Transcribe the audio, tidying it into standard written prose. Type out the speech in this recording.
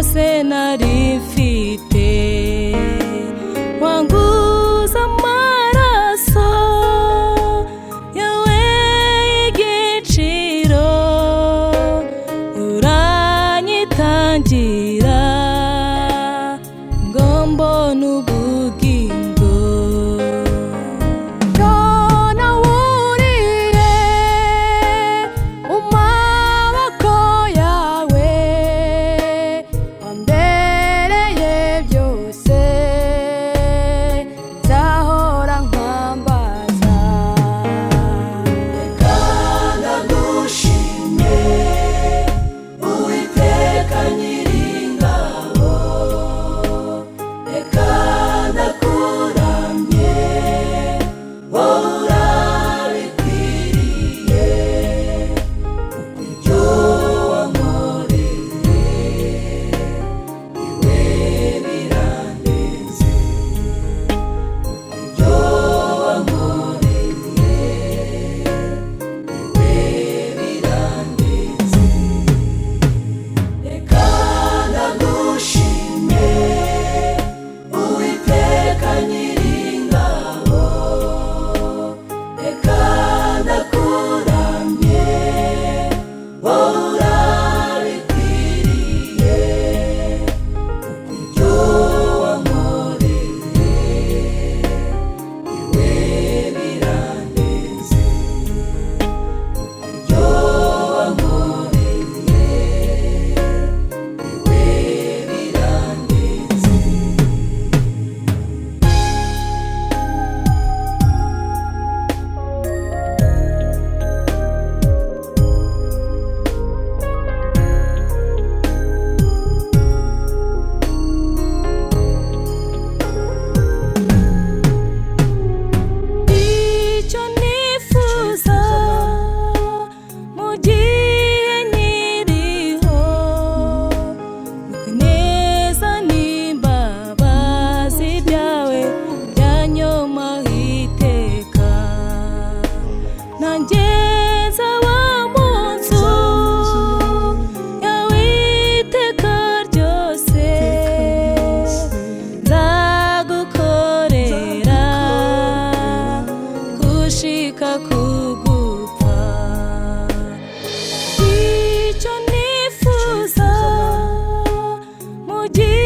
byose nari mfite, wanguza amaraso yawe y'igiciro, uranyitangira ngo mbone ubugingo. None wuriye mu maboko yawe, wambereye byose, nzahora nkwambaza. Reka ndagushimye Uwiteka Nyiringabo, reka ndakuramye wowe urabikwiriye, kuko ibyo wankoreye iwe birandenze, kuko ibyo wankoreye iwe birandenze. Reka ndagushimye Uwiteka Nyiringabo, reka ndakuramye wowe urabikwiriye, kuko ibyo wankoreye iwe birandenze, kuko ibyo wankoreye iwe birandenze. Icyo nifuza mu gihe nkiriho, nuko ineza n'imbabazi byawe byanyomaho iteka, nanjye nzaba mu nzu yawe iteka ryose, nzagukorera gushika kugupfa. Icyo nifuza mu gihe